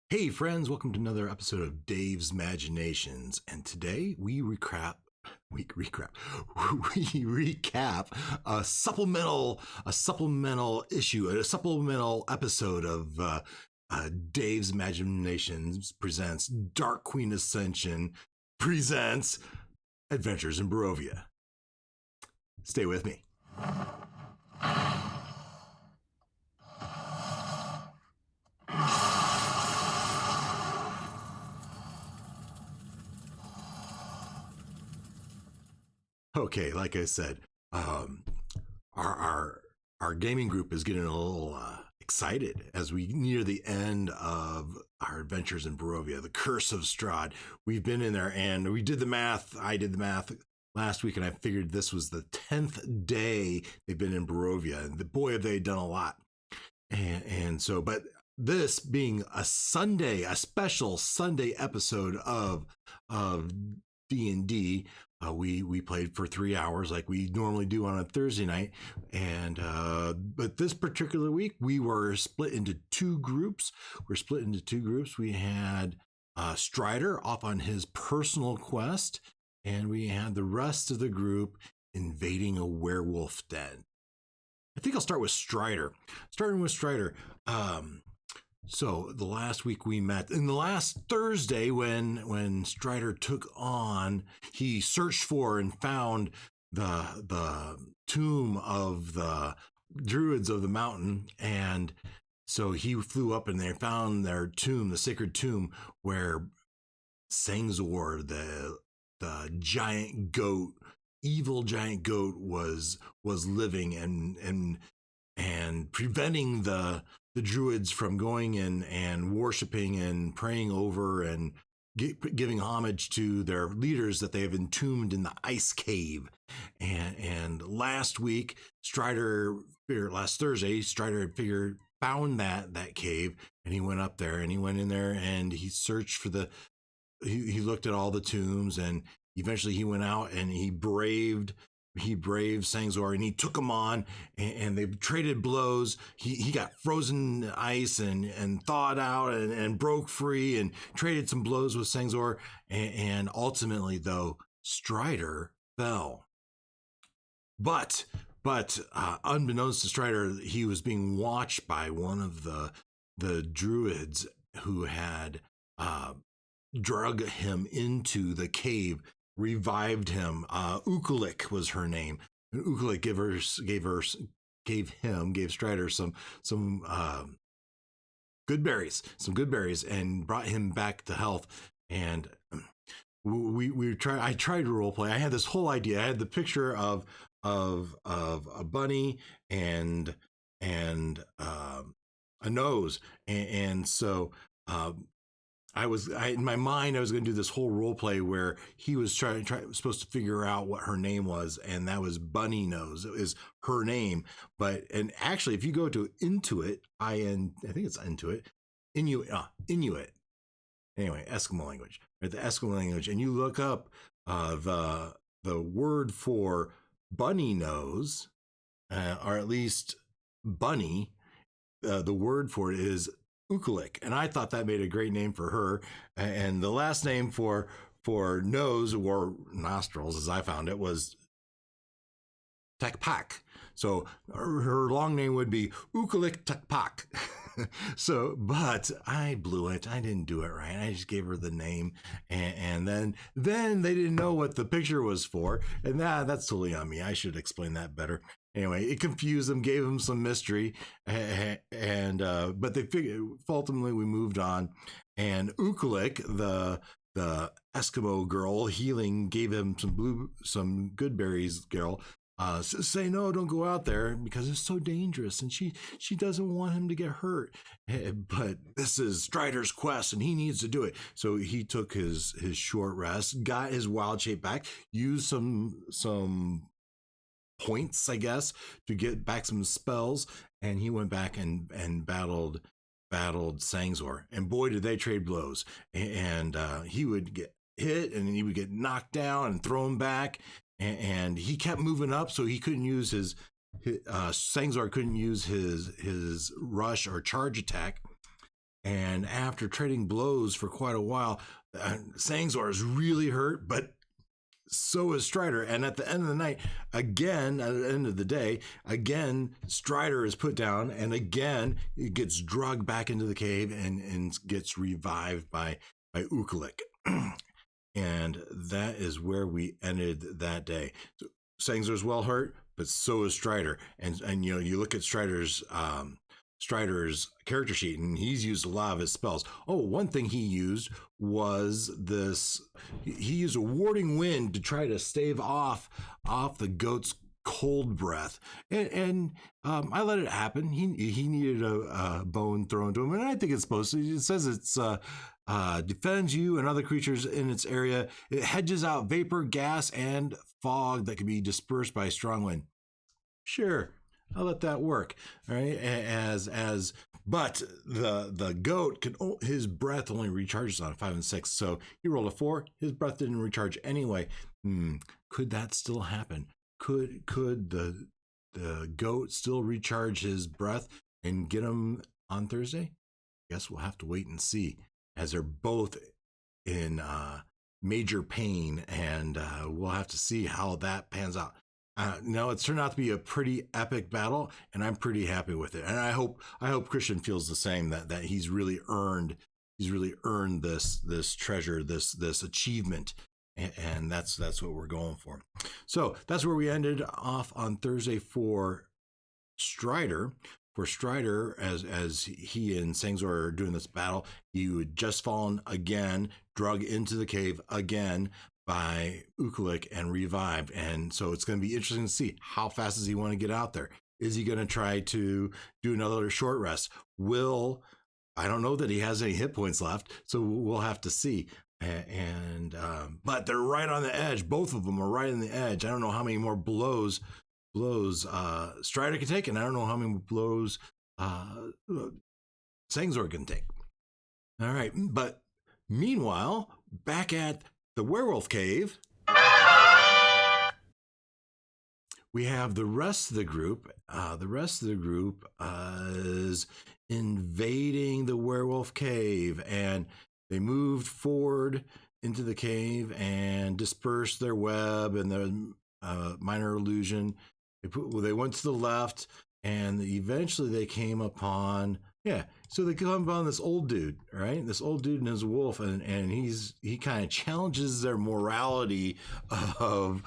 Hey friends, welcome to another episode of Dave's Imaginations. And today we recap we recap a supplemental issue, a supplemental episode of Dave's Imaginations presents Dark Queen Ascension presents Adventures in Barovia. Stay with me. Okay, like I said, our gaming group is getting a little excited as we near the end of our adventures in Barovia, the Curse of Strahd. We've been in there and we did the math. I did the math last week, and I figured this was the 10th day they've been in Barovia, and boy, have they done a lot. And so, but this being a Sunday, a special Sunday episode of D&D. We played for 3 hours like we normally do on a Thursday night, and but this particular week we were split into two groups. We had Strider off on his personal quest, and we had the rest of the group invading a werewolf den. I think I'll start with Strider. Starting with Strider. So the last week we met, in the last Thursday when Strider took on, he searched for and found the tomb of the druids of the mountain, and so he flew up and they found their tomb, the sacred tomb, where Sangzor, the giant goat, evil giant goat, was living and preventing the druids from going in and worshiping and praying over and giving homage to their leaders that they have entombed in the ice cave. And last Thursday, Strider had found that cave, and he went up there and he went in there and he searched for he looked at all the tombs, and eventually he went out and he braved Sangzor, and he took him on, and they traded blows. He got frozen ice and thawed out and broke free and traded some blows with Sangzor, and ultimately though Strider fell. But unbeknownst to Strider, he was being watched by one of the druids who had drug him into the cave, revived him. Ukulik was her name. And Ukulik gave Strider some good berries, and brought him back to health. And I tried to role play. I had this whole idea. I had the picture of a bunny and a nose, and so in my mind, I was going to do this whole role play where he was supposed to figure out what her name was, and that was Bunny Nose. It was her name. And actually, if you go to Intuit, I think it's Inuit. Anyway, Eskimo language, right? The Eskimo language, and you look up the word for bunny nose, or at least bunny. The word for it is Ukulik, and I thought that made a great name for her. And the last name for nose or nostrils, as I found it, was Tekpak. So her long name would be Ukulik Tekpak. So, but I blew it. I didn't do it right. I just gave her the name, and then they didn't know what the picture was for, and that's totally on me. I should explain that better. Anyway, it confused them, gave them some mystery, and but they figured. Ultimately, we moved on, and Ukulik, the Eskimo girl healing, gave him some good berries. Girl, say no, don't go out there because it's so dangerous, and she doesn't want him to get hurt. But this is Strider's quest, and he needs to do it. So he took his short rest, got his wild shape back, used some points, I guess, to get back some spells, and he went back and battled Sangzor, and boy did they trade blows. And he would get hit and he would get knocked down and thrown back, and he kept moving up, so he couldn't use Sangzor couldn't use his rush or charge attack. And after trading blows for quite a while, Sangzor is really hurt, but so is Strider. And at the end of the night, again, at the end of the day, again, Strider is put down, and again, it gets drugged back into the cave and gets revived by Ukalik. And that is where we ended that day. So Sangzor's well hurt, but so is Strider. And you know, you look at Strider's character sheet, and he's used a lot of his spells. Oh, one thing he used was this. He used a warding wind to try to stave off the goat's cold breath, and I let it happen. He needed a bone thrown to him, and I think it's supposed to. It says it's defends you and other creatures in its area. It hedges out vapor, gas, and fog that can be dispersed by a strong wind. Sure, I'll let that work. All right, but the goat can, his breath only recharges on 5 and 6. So he rolled a 4. His breath didn't recharge anyway. Could that still happen? Could the goat still recharge his breath and get him on Thursday? Guess we'll have to wait and see, as they're both in major pain, and we'll have to see how that pans out. No, it's turned out to be a pretty epic battle, and I'm pretty happy with it. And I hope Christian feels the same, that he's really earned this treasure, this achievement, and that's what we're going for. So that's where we ended off on Thursday for Strider. For Strider, as he and Sangzor are doing this battle, he would just fallen again, drug into the cave again by Ukalik and revived. And so it's going to be interesting to see how fast does he want to get out there. Is he going to try to do another short rest? I don't know that he has any hit points left, so we'll have to see. But they're right on the edge. Both of them are right on the edge. I don't know how many more blows Strider can take, and I don't know how many blows Sangzor can take. All right, but meanwhile, back at the werewolf cave, we have the rest of the group. The rest of the group is invading the werewolf cave, and they moved forward into the cave and dispersed their web and the minor illusion. They went to the left, and eventually they came upon, so they come upon this old dude, right? This old dude and his wolf, and he kind of challenges their morality of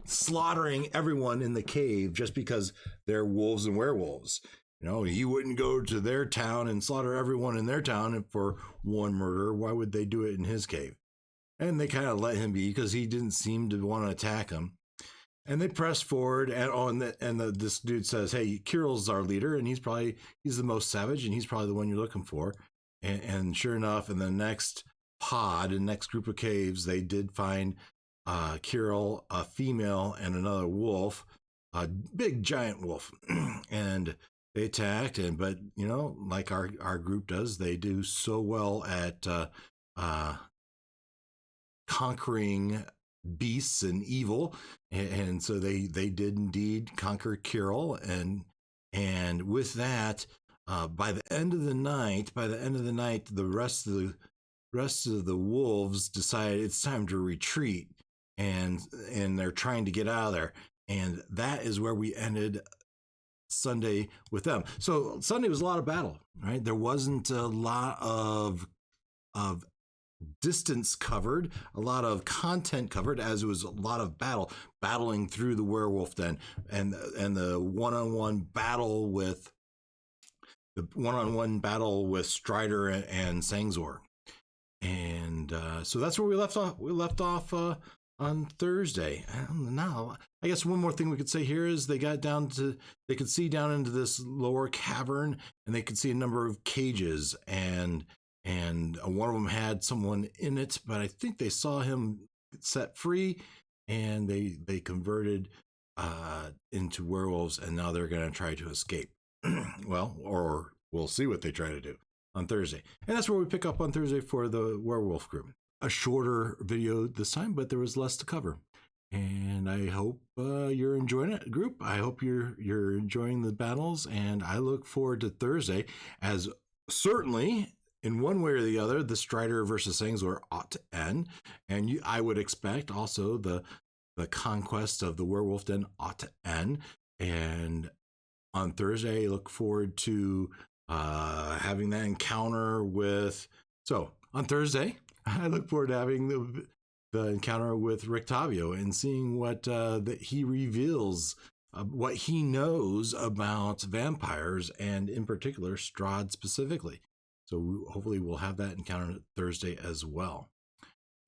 slaughtering everyone in the cave just because they're wolves and werewolves. You know, he wouldn't go to their town and slaughter everyone in their town for one murder. Why would they do it in his cave? And they kind of let him be because he didn't seem to want to attack him. And they press forward, this dude says, "Hey, Kirill's our leader, and he's the most savage, and he's probably the one you're looking for." And sure enough, in the next next group of caves, they did find Kirill, a female, and another wolf, a big giant wolf, and they attacked. But you know, like our group does, they do so well at conquering beasts and evil, and so they did indeed conquer Kirill, and with that, by the end of the night, the rest of the wolves decided it's time to retreat, and they're trying to get out of there, and that is where we ended Sunday with them. So Sunday was a lot of battle, right? There wasn't a lot of distance covered, a lot of content covered, as it was a lot of battling through the werewolf den, and the one-on-one battle with Strider and Sangzor. And so that's where we left off. We left off on Thursday. Now, I guess one more thing we could say here is they could see down into this lower cavern, and they could see a number of cages, and one of them had someone in it, but I think they saw him set free, and they converted into werewolves, and now they're going to try to escape. Well, or we'll see what they try to do on Thursday. And that's where we pick up on Thursday for the werewolf group. A shorter video this time, but there was less to cover. And I hope you're enjoying it, group. I hope you're enjoying the battles, and I look forward to Thursday as certainly, in one way or the other, the Strider versus Sangzor ought to end, and I would expect also the conquest of the Werewolf Den ought to end. And on Thursday, I look forward to having that encounter with. So on Thursday, I look forward to having the encounter with Rictavio and seeing what that he reveals, what he knows about vampires, and in particular Strahd specifically. So hopefully we'll have that encounter Thursday as well.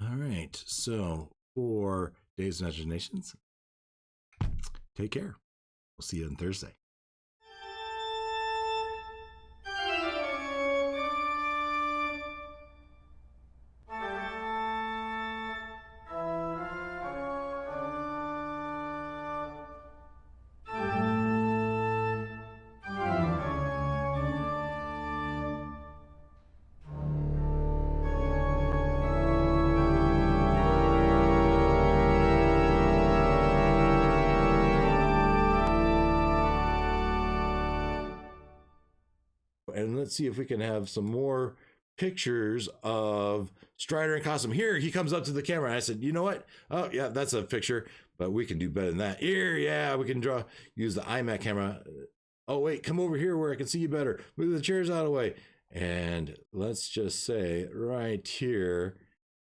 All right. So for Days of Imaginations, take care. We'll see you on Thursday. And let's see if we can have some more pictures of Strider in costume. Here, he comes up to the camera. And I said, you know what? Oh, yeah, that's a picture, but we can do better than that. Here, yeah, we can use the iMac camera. Oh, wait, come over here where I can see you better. Move the chairs out of the way. And let's just say right here,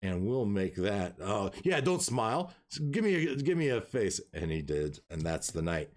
and we'll make that. Oh, yeah, don't smile. Give me a face. And he did. And that's the night.